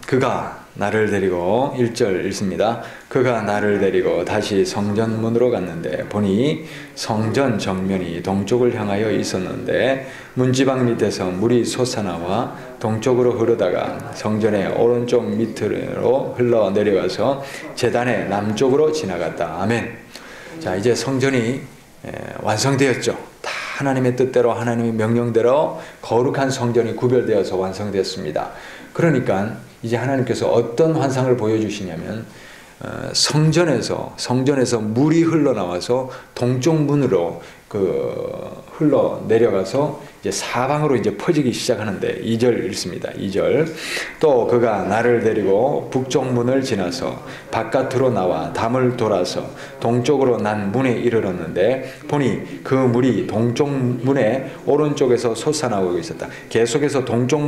그가 나를 데리고 1절 읽습니다. 그가 나를 데리고 다시 성전문으로 갔는데 보니 성전 정면이 동쪽을 향하여 있었는데 문지방 밑에서 물이 솟아나와 동쪽으로 흐르다가 성전의 오른쪽 밑으로 흘러 내려가서 제단의 남쪽으로 지나갔다. 아멘. 자, 이제 성전이 완성되었죠. 다 하나님의 뜻대로 하나님의 명령대로 거룩한 성전이 구별되어서 완성되었습니다. 그러니까 이제 하나님께서 어떤 환상을 보여주시냐면 성전에서 물이 흘러나와서 동쪽 문으로 흘러 내려가서 이제 사방으로 이제 퍼지기 시작하는데 2절 읽습니다. 2절. 또 그가 나를 데리고 북쪽 문을 지나서 바깥으로 나와 담을 돌아서 동쪽으로 난 문에 이르렀는데 보니 그 물이 동쪽 문의 오른쪽에서 솟아나오고 있었다. 계속해서 동쪽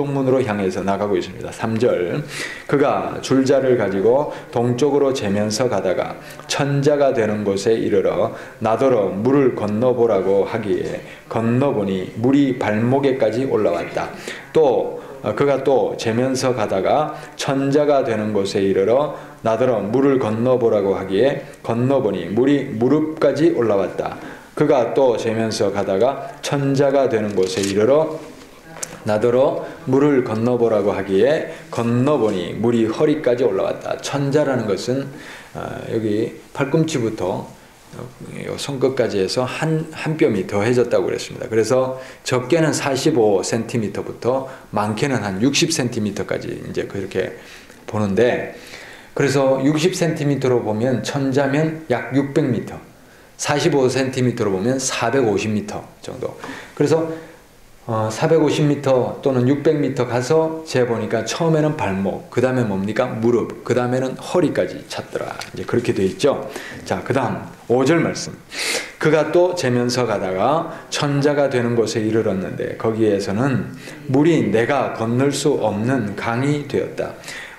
문으로 향해서 나가고 있습니다. 3절. 그가 줄자를 가지고 동쪽으로 재면서 가다가 천자가 되는 곳에 이르러 나더러 물을 건너보라고 하기에 건너보니 물이 발목에까지 올라왔다. 또 그가 또 재면서 가다가 천자가 되는 곳에 이르러 나더러 물을 건너보라고 하기에 건너보니 물이 무릎까지 올라왔다. 그가 또 재면서 가다가 천자가 되는 곳에 이르러 나더러 물을 건너보라고 하기에 건너보니 물이 허리까지 올라왔다. 천자라는 것은 여기 팔꿈치부터 손끝까지 해서 한 뼘이 더해졌다고 그랬습니다. 그래서 적게는 45cm부터 많게는 한 60cm까지 이제 그렇게 보는데, 그래서 60cm로 보면 천자면 약 600m, 45cm로 보면 450m 정도. 그래서 450m 또는 600m 가서 재보니까 처음에는 발목, 그 다음에 뭡니까? 무릎, 그 다음에는 허리까지 찼더라. 이제 그렇게 되어 있죠. 자, 그 다음 5절 말씀. 그가 또 재면서 가다가 천자가 되는 곳에 이르렀는데 거기에서는 물이 내가 건널 수 없는 강이 되었다.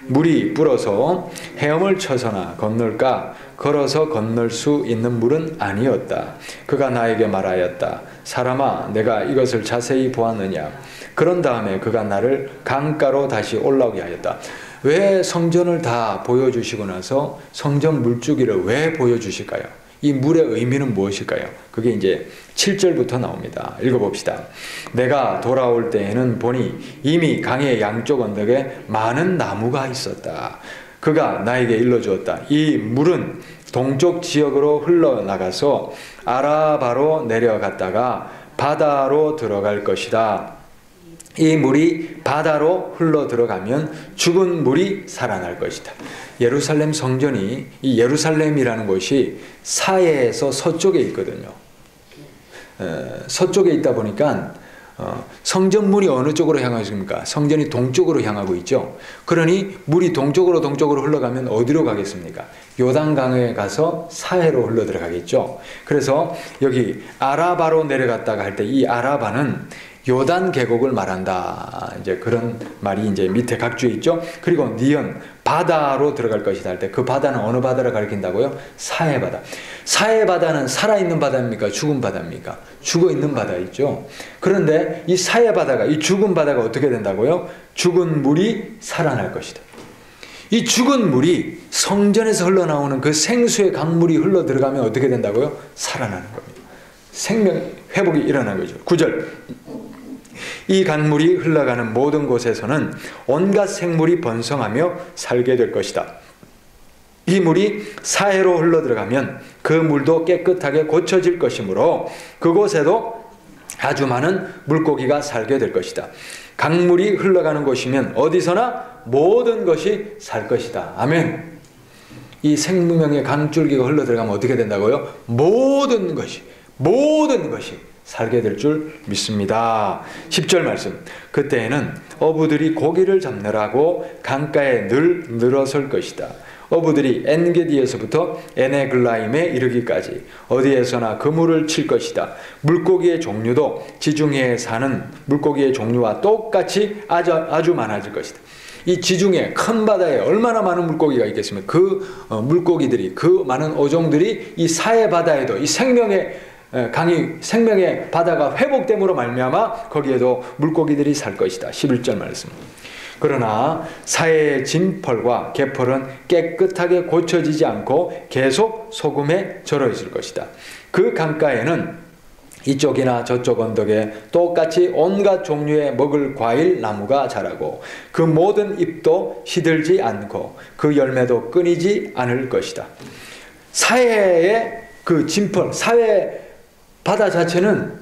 물이 불어서 헤엄을 쳐서나 건널까? 걸어서 건널 수 있는 물은 아니었다. 그가 나에게 말하였다. 사람아, 내가 이것을 자세히 보았느냐? 그런 다음에 그가 나를 강가로 다시 올라오게 하였다. 왜 성전을 다 보여주시고 나서 성전 물주기를 왜 보여주실까요? 이 물의 의미는 무엇일까요? 그게 이제 7절부터 나옵니다. 읽어봅시다. 내가 돌아올 때에는 보니 이미 강의 양쪽 언덕에 많은 나무가 있었다. 그가 나에게 일러주었다. 이 물은 동쪽 지역으로 흘러나가서 아라바로 내려갔다가 바다로 들어갈 것이다. 이 물이 바다로 흘러 들어가면 죽은 물이 살아날 것이다. 예루살렘 성전이, 이 예루살렘이라는 곳이 사해에서 서쪽에 있거든요. 서쪽에 있다 보니까 성전문이 어느 쪽으로 향하고 있습니까? 성전이 동쪽으로 향하고 있죠. 그러니 물이 동쪽으로 흘러가면 어디로 가겠습니까? 요단강에 가서 사해로 흘러 들어가겠죠. 그래서 여기 아라바로 내려갔다가 할 때 이 아라바는 요단 계곡을 말한다. 이제 그런 말이 이제 밑에 각주에 있죠. 그리고 니언, 바다로 들어갈 것이다 할 때 그 바다는 어느 바다를 가리킨다고요? 사해 바다. 사해 바다는 살아있는 바다입니까? 죽은 바다입니까? 죽어있는 바다 있죠. 그런데 이 사해 바다가, 이 죽은 바다가 어떻게 된다고요? 죽은 물이 살아날 것이다. 이 죽은 물이 성전에서 흘러나오는 그 생수의 강물이 흘러 들어가면 어떻게 된다고요? 살아나는 겁니다. 생명 회복이 일어나는 거죠. 9절. 이 강물이 흘러가는 모든 곳에서는 온갖 생물이 번성하며 살게 될 것이다. 이 물이 사해로 흘러 들어가면 그 물도 깨끗하게 고쳐질 것이므로 그곳에도 아주 많은 물고기가 살게 될 것이다. 강물이 흘러가는 곳이면 어디서나 모든 것이 살 것이다. 아멘. 이 생명의 강줄기가 흘러 들어가면 어떻게 된다고요? 모든 것이 살게 될 줄 믿습니다. 10절 말씀. 그때에는 어부들이 고기를 잡느라고 강가에 늘 늘어설 것이다. 어부들이 엔게디에서부터 에네글라임에 이르기까지 어디에서나 그물을 칠 것이다. 물고기의 종류도 지중해에 사는 물고기의 종류와 똑같이 아주 많아질 것이다. 이 지중해 큰 바다에 얼마나 많은 물고기가 있겠습니까? 그 물고기들이, 그 많은 어종들이 이 사해 바다에도 이 생명의 바다가 회복됨으로 말미암아 거기에도 물고기들이 살 것이다. 11절 말씀. 그러나 사해의 진펄과 개펄은 깨끗하게 고쳐지지 않고 계속 소금에 절어 있을 것이다. 그 강가에는 이쪽이나 저쪽 언덕에 똑같이 온갖 종류의 먹을 과일 나무가 자라고 그 모든 잎도 시들지 않고 그 열매도 끊이지 않을 것이다. 사해의 그 진펄, 사해 바다 자체는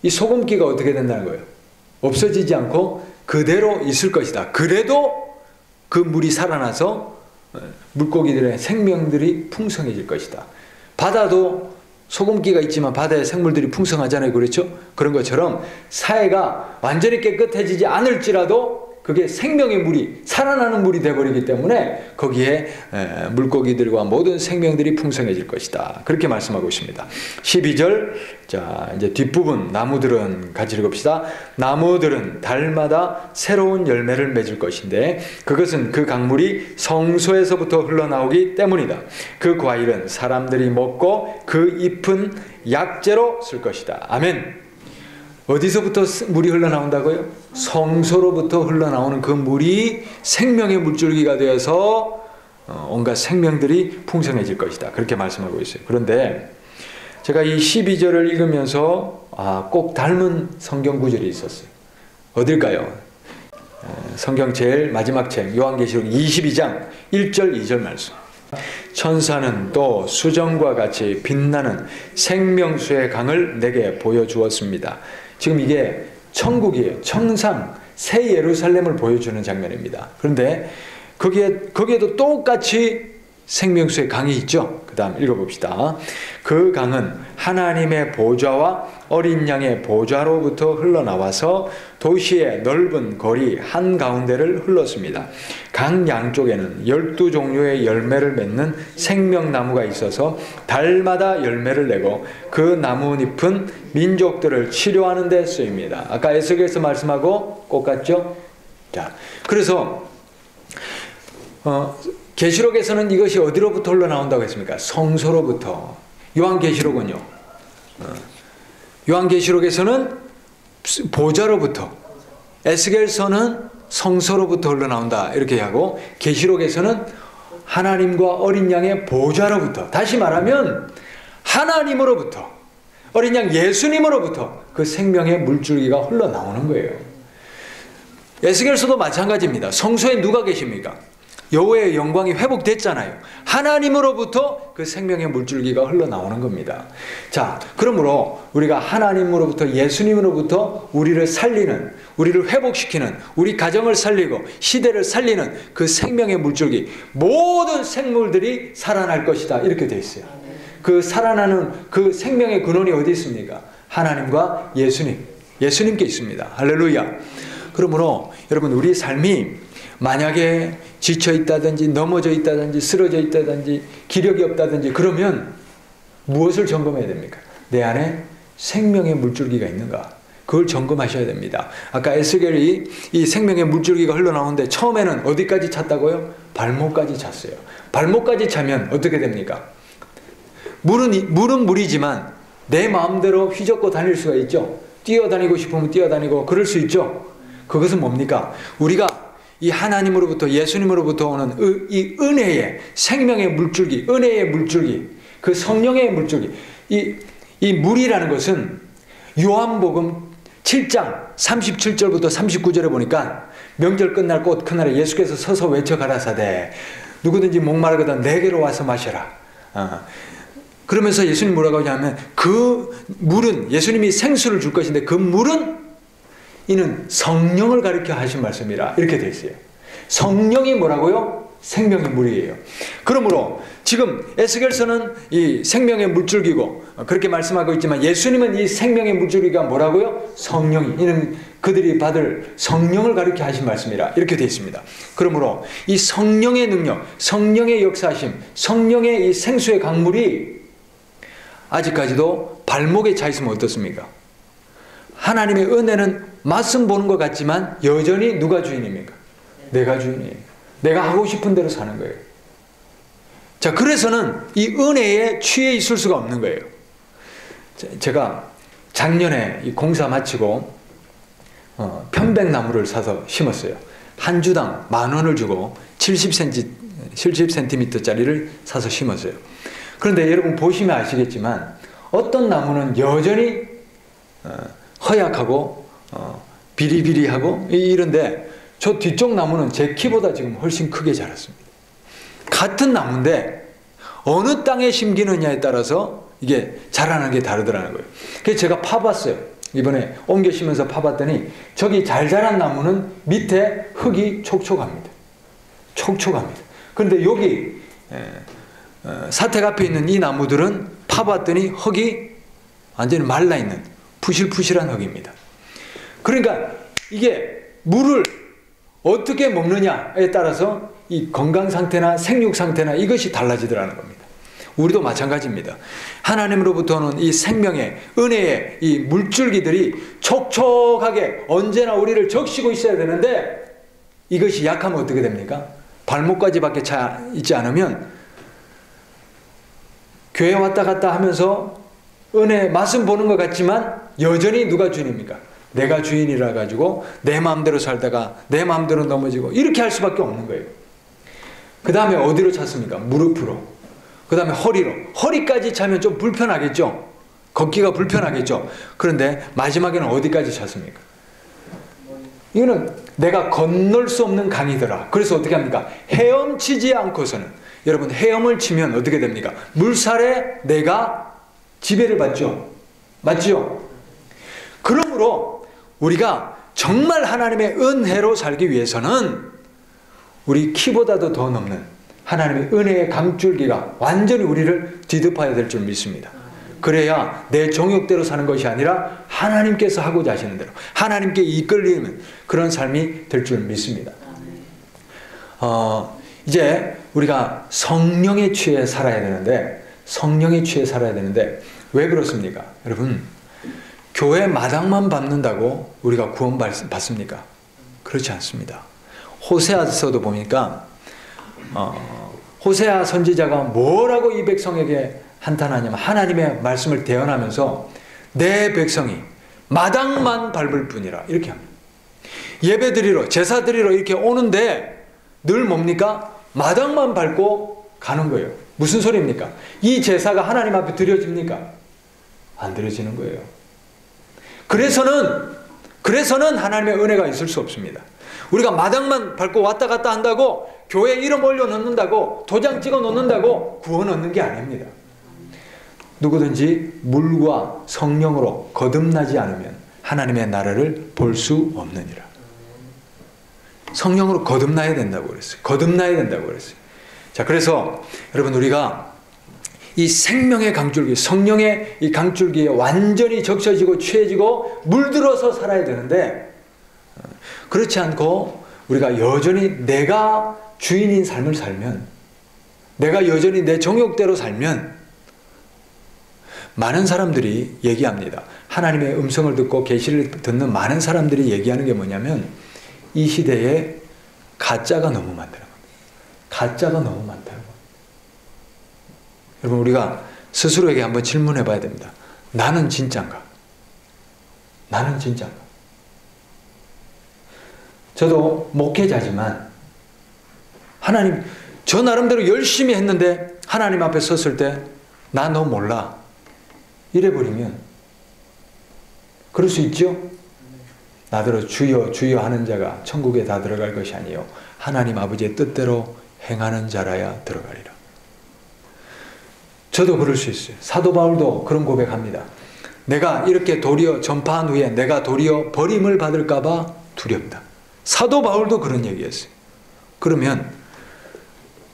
이 소금기가 어떻게 된다는 거예요? 없어지지 않고 그대로 있을 것이다. 그래도 그 물이 살아나서 물고기들의 생명들이 풍성해질 것이다. 바다도 소금기가 있지만 바다의 생물들이 풍성하잖아요. 그렇죠? 그런 것처럼 사해가 완전히 깨끗해지지 않을지라도 그게 생명의 물이, 살아나는 물이 되어버리기 때문에 거기에 물고기들과 모든 생명들이 풍성해질 것이다. 그렇게 말씀하고 있습니다. 12절, 자, 이제 뒷부분 나무들은 같이 읽읍시다. 나무들은 달마다 새로운 열매를 맺을 것인데 그것은 그 강물이 성소에서부터 흘러나오기 때문이다. 그 과일은 사람들이 먹고 그 잎은 약재로 쓸 것이다. 아멘. 어디서부터 물이 흘러나온다고요? 성소로부터 흘러나오는 그 물이 생명의 물줄기가 되어서 온갖 생명들이 풍성해질 것이다. 그렇게 말씀하고 있어요. 그런데 제가 이 12절을 읽으면서 꼭 닮은 성경 구절이 있었어요. 어딜까요? 성경 제일 마지막 책 요한계시록 22장 1절 2절 말씀. 천사는 또 수정과 같이 빛나는 생명수의 강을 내게 보여주었습니다. 지금 이게 천국이에요. 천상 새 예루살렘을 보여주는 장면입니다. 그런데 거기에도 똑같이 생명수의 강이 있죠. 그 다음 읽어봅시다. 그 강은 하나님의 보좌와 어린 양의 보좌로부터 흘러나와서 도시의 넓은 거리 한가운데를 흘렀습니다. 강 양쪽에는 12종류의 열매를 맺는 생명나무가 있어서 달마다 열매를 내고 그 나뭇잎은 민족들을 치료하는 데 쓰입니다. 아까 에스겔서 말씀하고 똑같죠? 자, 그래서 계시록에서는 이것이 어디로부터 흘러나온다고 했습니까? 성소로부터. 요한계시록은요. 요한계시록에서는 보좌로부터. 에스겔서는 성소로부터 흘러나온다 이렇게 하고 계시록에서는 하나님과 어린 양의 보좌로부터. 다시 말하면 하나님으로부터 어린 양 예수님으로부터 그 생명의 물줄기가 흘러나오는 거예요. 에스겔서도 마찬가지입니다. 성소에 누가 계십니까? 여호와의 영광이 회복됐잖아요. 하나님으로부터 그 생명의 물줄기가 흘러나오는 겁니다. 자, 그러므로 우리가 하나님으로부터 예수님으로부터 우리를 살리는, 우리를 회복시키는, 우리 가정을 살리고 시대를 살리는 그 생명의 물줄기, 모든 생물들이 살아날 것이다 이렇게 되어 있어요. 그 살아나는 그 생명의 근원이 어디 있습니까? 하나님과 예수님께 있습니다. 할렐루야. 그러므로 여러분 우리의 삶이 만약에 지쳐 있다든지 넘어져 있다든지 쓰러져 있다든지 기력이 없다든지 그러면 무엇을 점검해야 됩니까? 내 안에 생명의 물줄기가 있는가? 그걸 점검하셔야 됩니다. 아까 에스겔이 이 생명의 물줄기가 흘러나오는데 처음에는 어디까지 찼다고요? 발목까지 찼어요. 발목까지 차면 어떻게 됩니까? 물은 물이지만 내 마음대로 휘젓고 다닐 수가 있죠. 뛰어다니고 싶으면 뛰어다니고 그럴 수 있죠. 그것은 뭡니까? 우리가 이 하나님으로부터 예수님으로부터 오는 이 은혜의 생명의 물줄기, 은혜의 물줄기, 그 성령의 물줄기, 이 물이라는 것은 요한복음 7장 37절부터 39절에 보니까 명절 끝날 곧 그날에 예수께서 서서 외쳐 가라사대 누구든지 목마르거든 내게로 와서 마셔라. 그러면서 예수님 뭐라고 하냐면 그 물은 예수님이 생수를 줄 것인데 그 물은 이는 성령을 가리켜 하신 말씀이라 이렇게 되어 있어요. 성령이 뭐라고요? 생명의 물이에요. 그러므로 지금 에스겔서는 이 생명의 물줄기고 그렇게 말씀하고 있지만 예수님은 이 생명의 물줄기가 뭐라고요? 성령이 이는 그들이 받을 성령을 가리켜 하신 말씀이라 이렇게 되어 있습니다. 그러므로 이 성령의 능력, 성령의 역사하심, 성령의 이 생수의 강물이 아직까지도 발목에 차 있으면 어떻습니까? 하나님의 은혜는 맛은 보는 것 같지만 여전히 누가 주인입니까? 내가 주인이에요. 내가 하고 싶은 대로 사는 거예요. 자, 그래서는 이 은혜에 취해 있을 수가 없는 거예요. 제가 작년에 이 공사 마치고 편백나무를 사서 심었어요. 한 주당 10,000원을 주고 70cm짜리를 사서 심었어요. 그런데 여러분 보시면 아시겠지만 어떤 나무는 여전히 허약하고 비리비리하고 이런데 저 뒤쪽 나무는 제 키보다 지금 훨씬 크게 자랐습니다. 같은 나무인데 어느 땅에 심기느냐에 따라서 이게 자라는 게 다르더라는 거예요. 그래서 제가 파봤어요. 이번에 옮겨 심면서 파봤더니 저기 잘 자란 나무는 밑에 흙이 촉촉합니다. 촉촉합니다. 그런데 여기 사택 앞에 있는 이 나무들은 파봤더니 흙이 완전히 말라있는 푸실푸실한 흙입니다. 그러니까 이게 물을 어떻게 먹느냐에 따라서 이 건강 상태나 생육 상태나 이것이 달라지더라는 겁니다. 우리도 마찬가지입니다. 하나님으로부터는 이 생명의 은혜의 이 물줄기들이 촉촉하게 언제나 우리를 적시고 있어야 되는데 이것이 약하면 어떻게 됩니까? 발목까지밖에 차 있지 않으면 교회 왔다 갔다 하면서 은혜 맛은 보는 것 같지만 여전히 누가 주인입니까? 내가 주인이라 가지고 내 마음대로 살다가 내 마음대로 넘어지고 이렇게 할 수밖에 없는 거예요. 그 다음에 어디로 찼습니까? 무릎으로. 그 다음에 허리로. 허리까지 차면 좀 불편하겠죠? 걷기가 불편하겠죠? 그런데 마지막에는 어디까지 찼습니까? 이거는 내가 건널 수 없는 강이더라. 그래서 어떻게 합니까? 헤엄치지 않고서는. 여러분 헤엄을 치면 어떻게 됩니까? 물살에 내가 지배를 받죠. 맞죠? 그러므로 우리가 정말 하나님의 은혜로 살기 위해서는 우리 키보다도 더 넘는 하나님의 은혜의 강줄기가 완전히 우리를 뒤덮어야 될 줄 믿습니다. 그래야 내 정욕대로 사는 것이 아니라 하나님께서 하고자 하시는 대로 하나님께 이끌리는 그런 삶이 될 줄 믿습니다. 이제 우리가 성령에 취해 살아야 되는데 왜 그렇습니까? 여러분 교회 마당만 밟는다고 우리가 구원받습니까? 그렇지 않습니다. 호세아서도 보니까 호세아 선지자가 뭐라고 이 백성에게 한탄하냐면 하나님의 말씀을 대언하면서 내 백성이 마당만 밟을 뿐이라 이렇게 합니다. 예배 드리러 제사 드리러 이렇게 오는데 늘 뭡니까? 마당만 밟고 가는 거예요. 무슨 소리입니까? 이 제사가 하나님 앞에 드려집니까? 안 드려지는 거예요. 그래서는 하나님의 은혜가 있을 수 없습니다. 우리가 마당만 밟고 왔다 갔다 한다고 교회 이름 올려놓는다고 도장 찍어 놓는다고 구원 얻는 게 아닙니다. 누구든지 물과 성령으로 거듭나지 않으면 하나님의 나라를 볼 수 없느니라. 성령으로 거듭나야 된다고 그랬어요. 자, 그래서 여러분 우리가 이 생명의 강줄기, 성령의 이 강줄기에 완전히 적셔지고 취해지고 물들어서 살아야 되는데 그렇지 않고 우리가 여전히 내가 주인인 삶을 살면 내가 여전히 내 정욕대로 살면 많은 사람들이 얘기합니다. 하나님의 음성을 듣고 계시를 듣는 많은 사람들이 얘기하는 게 뭐냐면 이 시대에 가짜가 너무 많다는 겁니다. 가짜가 너무 많다는 겁니다. 여러분 우리가 스스로에게 한번 질문해 봐야 됩니다. 나는 진짜인가? 나는 진짜인가? 저도 목회자지만 하나님 저 나름대로 열심히 했는데 하나님 앞에 섰을 때 나 너 몰라 이래버리면 그럴 수 있죠? 나더러 주여 주여 하는 자가 천국에 다 들어갈 것이 아니요 하나님 아버지의 뜻대로 행하는 자라야 들어가리라. 저도 그럴 수 있어요. 사도 바울도 그런 고백합니다. 내가 이렇게 도리어 전파한 후에 내가 도리어 버림을 받을까 봐 두렵다. 사도 바울도 그런 얘기했어요. 그러면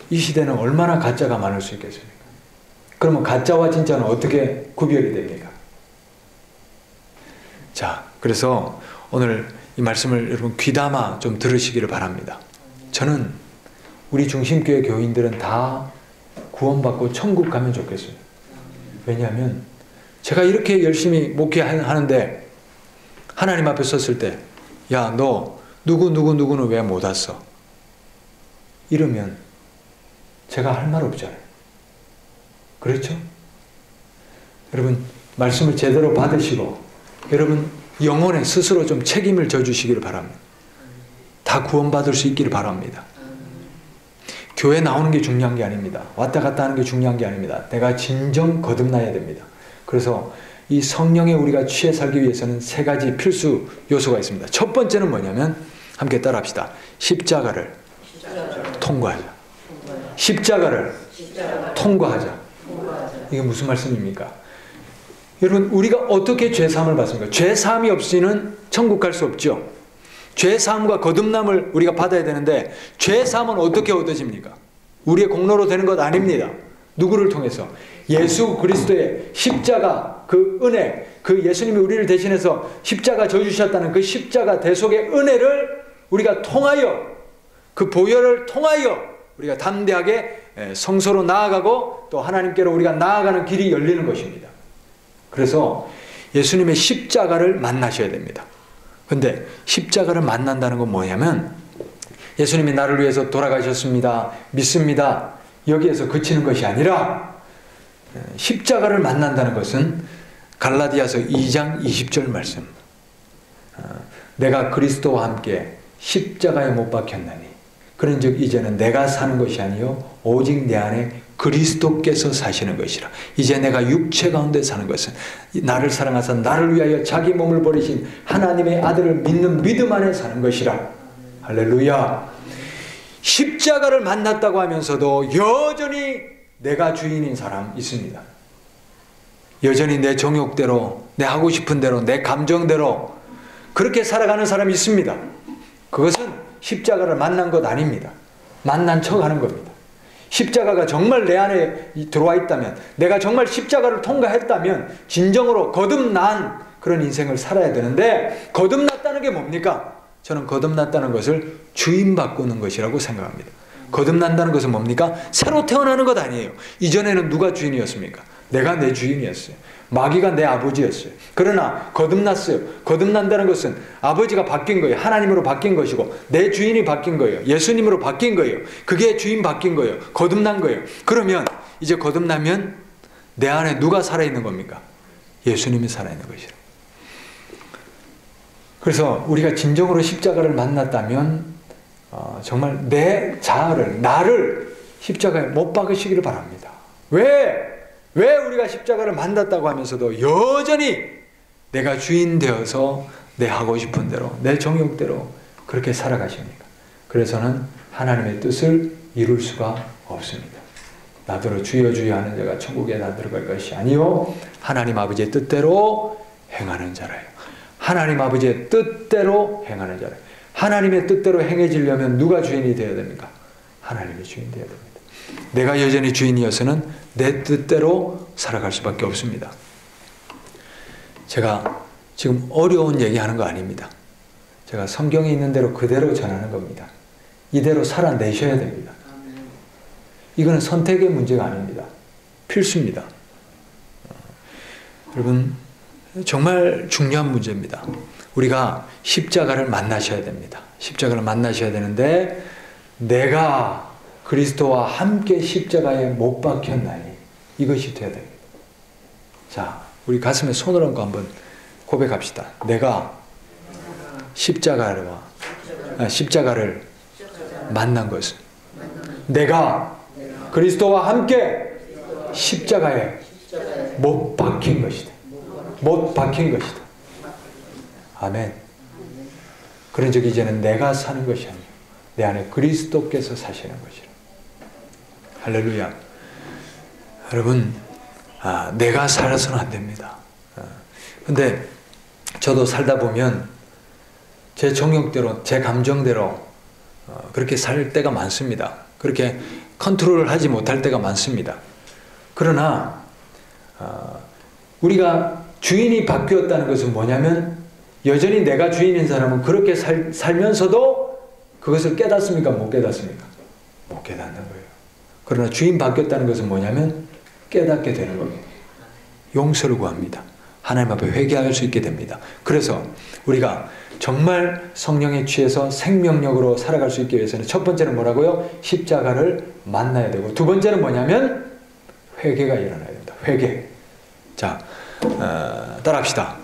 이 시대는 얼마나 가짜가 많을 수 있겠습니까? 그러면 가짜와 진짜는 어떻게 구별이 됩니까? 자, 그래서 오늘 이 말씀을 여러분 귀담아 좀 들으시기를 바랍니다. 저는 우리 중심교회 교인들은 다 구원받고 천국 가면 좋겠어요. 왜냐하면 제가 이렇게 열심히 목회하는데 하나님 앞에 섰을 때 야, 너 누구는 왜 못 왔어? 이러면 제가 할 말 없잖아요. 그렇죠? 여러분 말씀을 제대로 받으시고 여러분 영혼에 스스로 좀 책임을 져주시기를 바랍니다. 다 구원받을 수 있기를 바랍니다. 교회 나오는 게 중요한 게 아닙니다. 왔다 갔다 하는 게 중요한 게 아닙니다. 내가 진정 거듭나야 됩니다. 그래서 이 성령에 우리가 취해 살기 위해서는 세 가지 필수 요소가 있습니다. 첫 번째는 뭐냐면 함께 따라합시다. 십자가를 통과하자. 십자가를 통과하자. 이게 무슨 말씀입니까? 여러분, 우리가 어떻게 죄사함을 받습니까? 죄사함이 없이는 천국 갈 수 없죠. 죄사함과 거듭남을 우리가 받아야 되는데 죄사함은 어떻게 얻어집니까? 우리의 공로로 되는 것 아닙니다. 누구를 통해서? 예수 그리스도의 십자가 그 은혜, 그 예수님이 우리를 대신해서 십자가 져주셨다는 그 십자가 대속의 은혜를 우리가 통하여, 그 보혈을 통하여 우리가 담대하게 성소로 나아가고 또 하나님께로 우리가 나아가는 길이 열리는 것입니다. 그래서 예수님의 십자가를 만나셔야 됩니다. 근데 십자가를 만난다는 건 뭐냐면 예수님이 나를 위해서 돌아가셨습니다. 믿습니다. 여기에서 그치는 것이 아니라 십자가를 만난다는 것은 갈라디아서 2장 20절 말씀. 내가 그리스도와 함께 십자가에 못 박혔나니 그런즉 이제는 내가 사는 것이 아니요 오직 내 안에 그리스도께서 사시는 것이라. 이제 내가 육체 가운데 사는 것은 나를 사랑하사 나를 위하여 자기 몸을 버리신 하나님의 아들을 믿는 믿음 안에 사는 것이라. 할렐루야. 십자가를 만났다고 하면서도 여전히 내가 주인인 사람 있습니다. 여전히 내 정욕대로, 내 하고 싶은 대로, 내 감정대로 그렇게 살아가는 사람이 있습니다. 그것은 십자가를 만난 것 아닙니다. 만난 척 하는 겁니다. 십자가가 정말 내 안에 들어와 있다면, 내가 정말 십자가를 통과했다면 진정으로 거듭난 그런 인생을 살아야 되는데, 거듭났다는 게 뭡니까? 저는 거듭났다는 것을 주인 바꾸는 것이라고 생각합니다. 거듭난다는 것은 뭡니까? 새로 태어나는 것 아니에요. 이전에는 누가 주인이었습니까? 내가 내 주인이었어요. 마귀가 내 아버지였어요. 그러나 거듭났어요. 거듭난다는 것은 아버지가 바뀐 거예요. 하나님으로 바뀐 것이고 내 주인이 바뀐 거예요. 예수님으로 바뀐 거예요. 그게 주인 바뀐 거예요. 거듭난 거예요. 그러면 이제 거듭나면 내 안에 누가 살아있는 겁니까? 예수님이 살아있는 것이라. 그래서 우리가 진정으로 십자가를 만났다면 정말 내 자아를, 나를 십자가에 못 박으시기를 바랍니다. 왜 우리가 십자가를 만났다고 하면서도 여전히 내가 주인 되어서 내 하고 싶은 대로, 내 정욕대로 그렇게 살아가십니까? 그래서는 하나님의 뜻을 이룰 수가 없습니다. 나더러 주여 주여 하는 자가 천국에 다 들어갈 것이 아니요 하나님 아버지의 뜻대로 행하는 자라요. 하나님 아버지의 뜻대로 행하는 자라요. 하나님의 뜻대로 행해지려면 누가 주인이 되어야 됩니까? 하나님이 주인이 되어야 됩니다. 내가 여전히 주인이어서는 내 뜻대로 살아갈 수밖에 없습니다. 제가 지금 어려운 얘기하는 거 아닙니다. 제가 성경에 있는 대로 그대로 전하는 겁니다. 이대로 살아내셔야 됩니다. 이거는 선택의 문제가 아닙니다. 필수입니다. 여러분, 정말 중요한 문제입니다. 우리가 십자가를 만나셔야 됩니다. 십자가를 만나셔야 되는데 내가 그리스도와 함께 십자가에 못 박혔나니 이것이 되어야 됩니다. 자, 우리 가슴에 손을 얹고 한번 고백합시다. 내가 십자가를 만난 것은 내가 그리스도와 함께 십자가에 못 박힌 것이다. 못 박힌 것이다. 아멘. 그런즉 이제는 내가 사는 것이 아니요 내 안에 그리스도께서 사시는 것이라. 할렐루야. 여러분, 내가 살아서는 안 됩니다. 근데 저도 살다 보면 제 정욕대로, 제 감정대로 그렇게 살 때가 많습니다. 그렇게 컨트롤을 하지 못할 때가 많습니다. 그러나 우리가 주인이 바뀌었다는 것은 뭐냐면 여전히 내가 주인인 사람은 그렇게 살면서도 그것을 깨닫습니까? 못 깨닫습니까? 못 깨닫는 거예요. 그러나 주인 바뀌었다는 것은 뭐냐면 깨닫게 되는 겁니다. 용서를 구합니다. 하나님 앞에 회개할 수 있게 됩니다. 그래서 우리가 정말 성령에 취해서 생명력으로 살아갈 수 있기 위해서는 첫 번째는 뭐라고요? 십자가를 만나야 되고, 두 번째는 뭐냐면 회개가 일어나야 됩니다. 회개. 자, 따라합시다.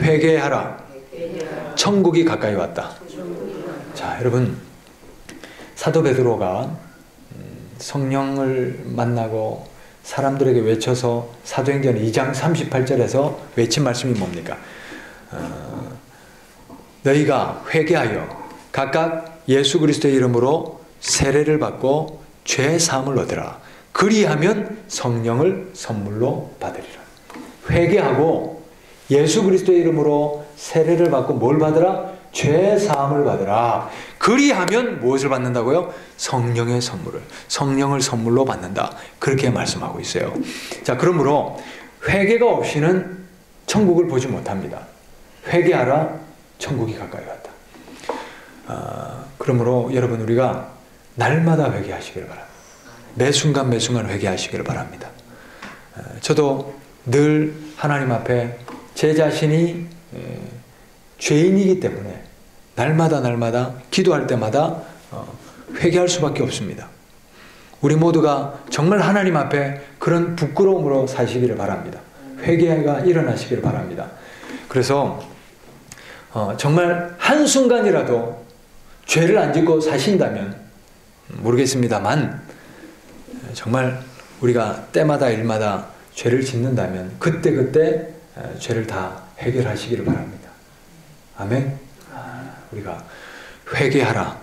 회개하라. 천국이 가까이 왔다. 자, 여러분, 사도 베드로가 성령을 만나고 사람들에게 외쳐서 사도행전 2장 38절에서 외친 말씀이 뭡니까? 너희가 회개하여 각각 예수 그리스도의 이름으로 세례를 받고 죄 사함을 얻으라. 그리하면 성령을 선물로 받으리라. 회개하고 예수 그리스도의 이름으로 세례를 받고 뭘 받으라? 죄 사함을 받으라. 그리하면 무엇을 받는다고요? 성령의 선물을, 성령을 선물로 받는다. 그렇게 말씀하고 있어요. 자, 그러므로 회개가 없이는 천국을 보지 못합니다. 회개하라, 천국이 가까이 왔다. 그러므로 여러분, 우리가 날마다 회개하시기를 바랍니다. 매 순간 매 순간 회개하시기를 바랍니다. 저도 늘 하나님 앞에 제 자신이 죄인이기 때문에 날마다 기도할 때마다 회개할 수밖에 없습니다. 우리 모두가 정말 하나님 앞에 그런 부끄러움으로 사시기를 바랍니다. 회개가 일어나시기를 바랍니다. 그래서 정말 한순간이라도 죄를 안 짓고 사신다면 모르겠습니다만, 정말 우리가 때마다 일마다 죄를 짓는다면 그때 죄를 다 해결하시기를 바랍니다. 아멘. 우리가 회개하라,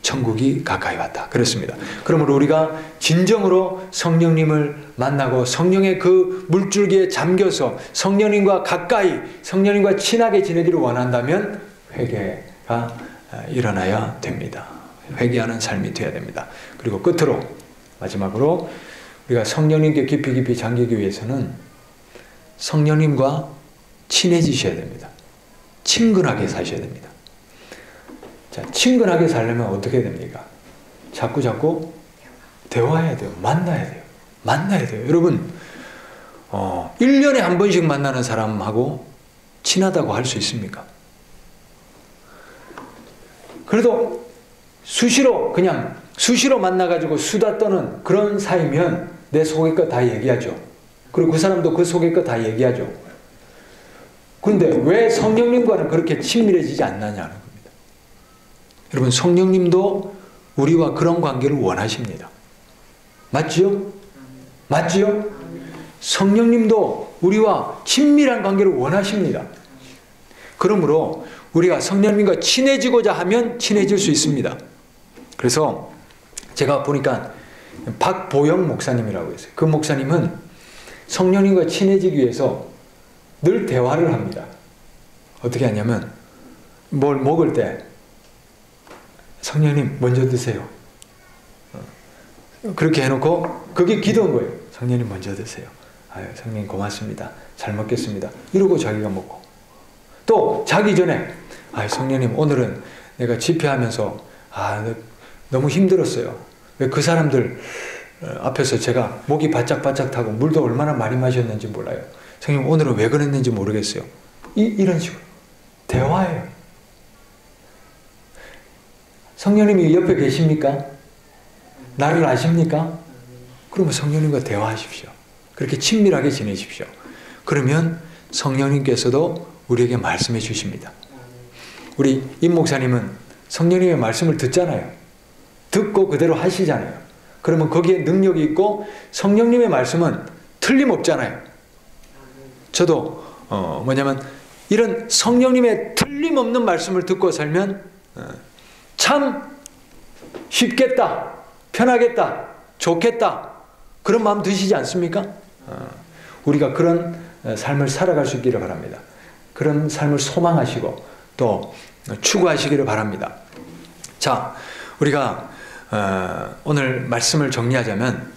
천국이 가까이 왔다. 그렇습니다. 그러므로 우리가 진정으로 성령님을 만나고 성령의 그 물줄기에 잠겨서 성령님과 가까이, 성령님과 친하게 지내기를 원한다면 회개가 일어나야 됩니다. 회개하는 삶이 되어야 됩니다. 그리고 끝으로, 마지막으로, 우리가 성령님께 깊이 잠기기 위해서는 성령님과 친해지셔야 됩니다. 친근하게 사셔야 됩니다. 자, 친근하게 살려면 어떻게 됩니까? 자꾸 대화해야 돼요. 만나야 돼요. 여러분, 1년에 한 번씩 만나는 사람하고 친하다고 할 수 있습니까? 그래도 수시로 만나가지고 수다 떠는 그런 사이면 내 속의 것 다 얘기하죠. 그리고 그 사람도 그 속의 것 다 얘기하죠. 그런데 왜 성령님과는 그렇게 친밀해지지 않느냐는 겁니다. 여러분, 성령님도 우리와 그런 관계를 원하십니다. 맞지요? 성령님도 우리와 친밀한 관계를 원하십니다. 그러므로 우리가 성령님과 친해지고자 하면 친해질 수 있습니다. 그래서 제가 보니까 박보영 목사님이라고 했어요. 그 목사님은 성령님과 친해지기 위해서 늘 대화를 합니다. 어떻게 하냐면, 뭘 먹을 때 성령님 먼저 드세요. 그렇게 해놓고 그게 기도인 거예요. 성령님 먼저 드세요. 아유, 성령님 고맙습니다. 잘 먹겠습니다. 이러고 자기가 먹고, 또 자기 전에 아유, 성령님 오늘은 내가 집회하면서 너무 힘들었어요. 왜 그 사람들 앞에서 제가 목이 바짝바짝 타고 물도 얼마나 많이 마셨는지 몰라요. 성령님 오늘은 왜 그랬는지 모르겠어요. 이런 식으로 대화해요. 성령님이 옆에 계십니까? 나를 아십니까? 그러면 성령님과 대화하십시오. 그렇게 친밀하게 지내십시오. 그러면 성령님께서도 우리에게 말씀해 주십니다. 우리 임 목사님은 성령님의 말씀을 듣잖아요. 듣고 그대로 하시잖아요. 그러면 거기에 능력이 있고 성령님의 말씀은 틀림없잖아요. 저도 뭐냐면 이런 성령님의 틀림없는 말씀을 듣고 살면 참 쉽겠다, 편하겠다, 좋겠다, 그런 마음 드시지 않습니까? 우리가 그런 삶을 살아갈 수 있기를 바랍니다. 그런 삶을 소망하시고 또 추구하시기를 바랍니다. 자, 우리가 오늘 말씀을 정리하자면,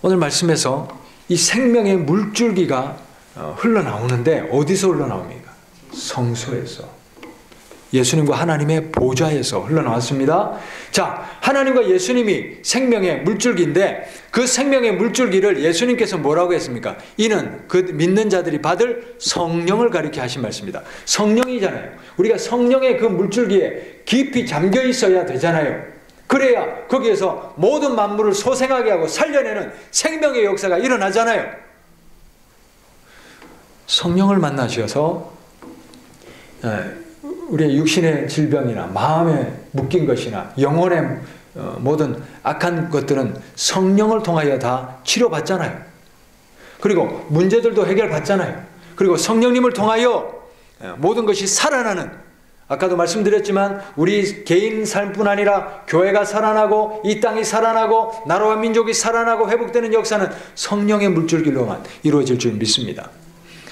오늘 말씀에서 이 생명의 물줄기가 흘러나오는데 어디서 흘러나옵니까? 성소에서, 예수님과 하나님의 보좌에서 흘러나왔습니다. 자, 하나님과 예수님이 생명의 물줄기인데 그 생명의 물줄기를 예수님께서 뭐라고 했습니까? 이는 그 믿는 자들이 받을 성령을 가리켜 하신 말씀입니다. 성령이잖아요. 우리가 성령의 그 물줄기에 깊이 잠겨 있어야 되잖아요. 그래야 거기에서 모든 만물을 소생하게 하고 살려내는 생명의 역사가 일어나잖아요. 성령을 만나셔서 우리의 육신의 질병이나 마음에 묶인 것이나 영혼의 모든 악한 것들은 성령을 통하여 다 치료받잖아요. 그리고 문제들도 해결받잖아요. 그리고 성령님을 통하여 모든 것이 살아나는, 아까도 말씀드렸지만 우리 개인 삶뿐 아니라 교회가 살아나고 이 땅이 살아나고 나라와 민족이 살아나고 회복되는 역사는 성령의 물줄기로만 이루어질 줄 믿습니다.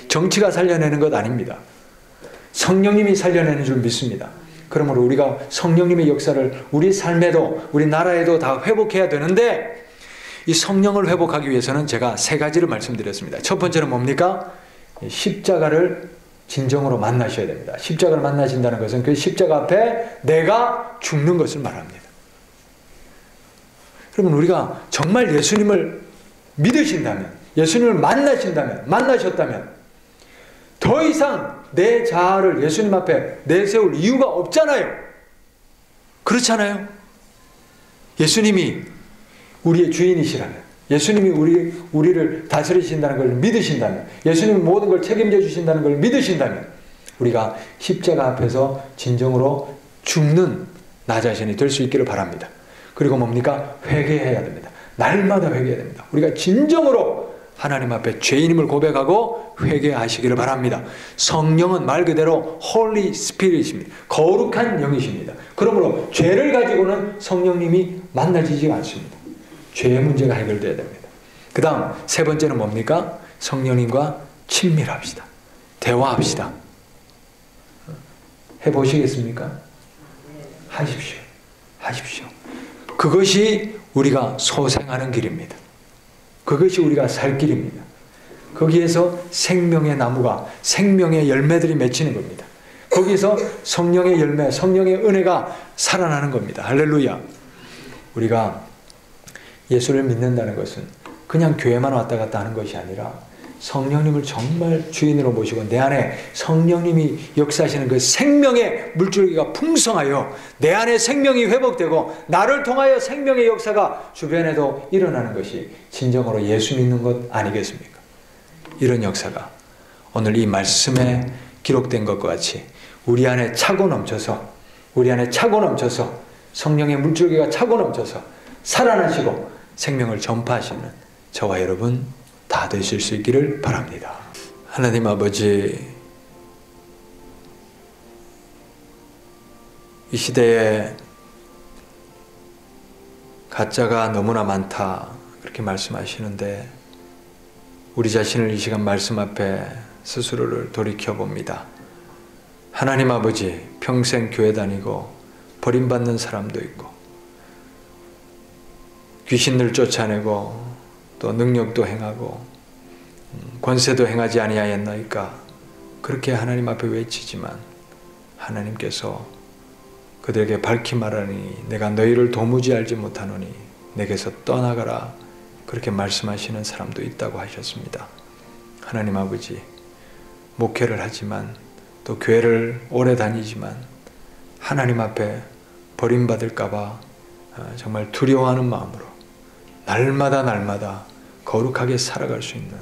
정치가 살려내는 것 아닙니다. 성령님이 살려내는 줄 믿습니다. 그러므로 우리가 성령님의 역사를 우리 삶에도 우리 나라에도 다 회복해야 되는데, 이 성령을 회복하기 위해서는 제가 3가지를 말씀드렸습니다. 첫 번째는 뭡니까? 십자가를 진정으로 만나셔야 됩니다. 십자가를 만나신다는 것은 그 십자가 앞에 내가 죽는 것을 말합니다. 여러분, 우리가 정말 예수님을 믿으신다면, 예수님을 만나셨다면 더 이상 내 자아를 예수님 앞에 내세울 이유가 없잖아요. 그렇잖아요. 예수님이 우리의 주인이시라면, 예수님이 우리를 다스리신다는 걸 믿으신다면, 예수님이 모든 걸 책임져 주신다는 걸 믿으신다면 우리가 십자가 앞에서 진정으로 죽는 나 자신이 될 수 있기를 바랍니다. 그리고 뭡니까? 회개해야 됩니다. 날마다 회개해야 됩니다. 우리가 진정으로 하나님 앞에 죄인임을 고백하고 회개하시기를 바랍니다. 성령은 말 그대로 Holy Spirit입니다. 거룩한 영이십니다. 그러므로 죄를 가지고는 성령님이 만나지지 않습니다. 죄의 문제가 해결돼야 됩니다. 그 다음 3번째는 뭡니까? 성령님과 친밀합시다. 대화합시다. 해보시겠습니까? 하십시오. 하십시오. 그것이 우리가 소생하는 길입니다. 그것이 우리가 살 길입니다. 거기에서 생명의 나무가, 생명의 열매들이 맺히는 겁니다. 거기서 성령의 열매, 성령의 은혜가 살아나는 겁니다. 할렐루야. 우리가 예수를 믿는다는 것은 그냥 교회만 왔다 갔다 하는 것이 아니라 성령님을 정말 주인으로 모시고 내 안에 성령님이 역사하시는 그 생명의 물줄기가 풍성하여 내 안에 생명이 회복되고 나를 통하여 생명의 역사가 주변에도 일어나는 것이 진정으로 예수 믿는 것 아니겠습니까? 이런 역사가 오늘 이 말씀에 기록된 것과 같이 우리 안에 차고 넘쳐서, 우리 안에 차고 넘쳐서 성령의 물줄기가 차고 넘쳐서 살아나시고 생명을 전파하시는 저와 여러분 다 되실 수 있기를 바랍니다. 하나님 아버지, 이 시대에 가짜가 너무나 많다 그렇게 말씀하시는데 우리 자신을 이 시간 말씀 앞에 스스로를 돌이켜봅니다. 하나님 아버지, 평생 교회 다니고 버림받는 사람도 있고 귀신을 쫓아내고 또 능력도 행하고 권세도 행하지 아니하였나이까 그렇게 하나님 앞에 외치지만 하나님께서 그들에게 밝히 말하니 내가 너희를 도무지 알지 못하노니 내게서 떠나가라 그렇게 말씀하시는 사람도 있다고 하셨습니다. 하나님 아버지, 목회를 하지만 또 교회를 오래 다니지만 하나님 앞에 버림받을까 봐 정말 두려워하는 마음으로 날마다 거룩하게 살아갈 수 있는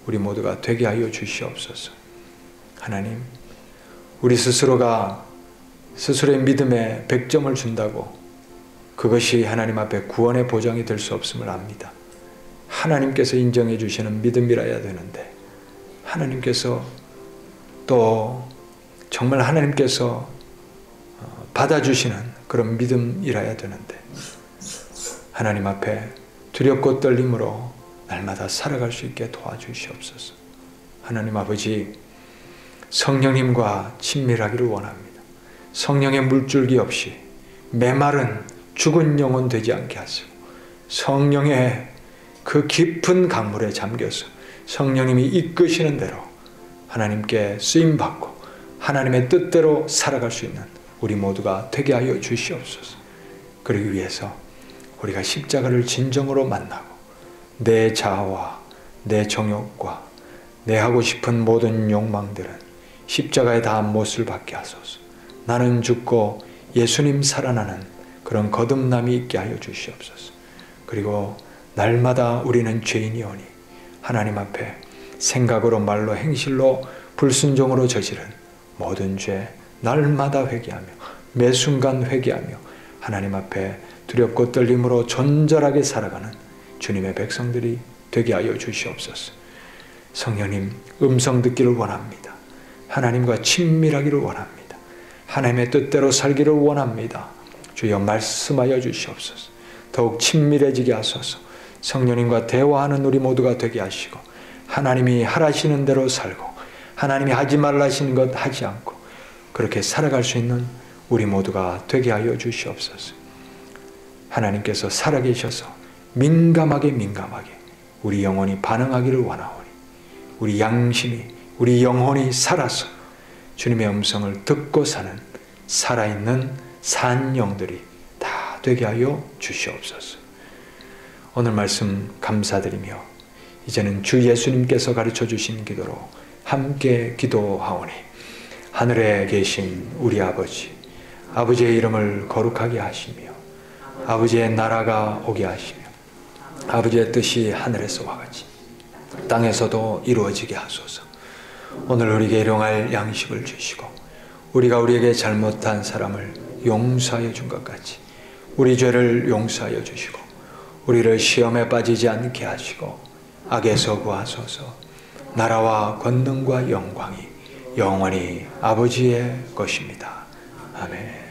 우리 모두가 되게 하여 주시옵소서. 하나님, 우리 스스로가 스스로의 믿음에 100점을 준다고 그것이 하나님 앞에 구원의 보장이 될 수 없음을 압니다. 하나님께서 인정해 주시는 믿음이라야 되는데 하나님께서 또 정말 하나님께서 받아주시는 그런 믿음이라야 되는데 하나님 앞에 두렵고 떨림으로 날마다 살아갈 수 있게 도와주시옵소서. 하나님 아버지, 성령님과 친밀하기를 원합니다. 성령의 물줄기 없이 메마른 죽은 영혼 되지 않게 하시고 성령의 그 깊은 강물에 잠겨서 성령님이 이끄시는 대로 하나님께 쓰임받고 하나님의 뜻대로 살아갈 수 있는 우리 모두가 되게 하여 주시옵소서. 그러기 위해서 우리가 십자가를 진정으로 만나고 내 자아와 내 정욕과 내 하고 싶은 모든 욕망들은 십자가에 다 못을 박게 하소서. 나는 죽고 예수님 살아나는 그런 거듭남이 있게 하여 주시옵소서. 그리고 날마다 우리는 죄인이오니 하나님 앞에 생각으로 말로 행실로 불순종으로 저지른 모든 죄 날마다 회개하며 매 순간 회개하며 하나님 앞에 두렵고 떨림으로 존절하게 살아가는 주님의 백성들이 되게 하여 주시옵소서. 성령님, 음성 듣기를 원합니다. 하나님과 친밀하기를 원합니다. 하나님의 뜻대로 살기를 원합니다. 주여 말씀하여 주시옵소서. 더욱 친밀해지게 하소서. 성령님과 대화하는 우리 모두가 되게 하시고 하나님이 하라시는 대로 살고 하나님이 하지 말라 하시는 것 하지 않고 그렇게 살아갈 수 있는 우리 모두가 되게 하여 주시옵소서. 하나님께서 살아계셔서 민감하게 우리 영혼이 반응하기를 원하오니 우리 양심이 우리 영혼이 살아서 주님의 음성을 듣고 사는 살아있는 산 영들이 다 되게 하여 주시옵소서. 오늘 말씀 감사드리며 이제는 주 예수님께서 가르쳐 주신 기도로 함께 기도하오니 하늘에 계신 우리 아버지의 이름을 거룩하게 하시며 아버지의 나라가 오게 하시며 아버지의 뜻이 하늘에서와 같이 땅에서도 이루어지게 하소서. 오늘 우리에게 일용할 양식을 주시고 우리가 우리에게 잘못한 사람을 용서하여 준 것 같이 우리 죄를 용서하여 주시고 우리를 시험에 빠지지 않게 하시고 악에서 구하소서. 나라와 권능과 영광이 영원히 아버지의 것입니다. 아멘.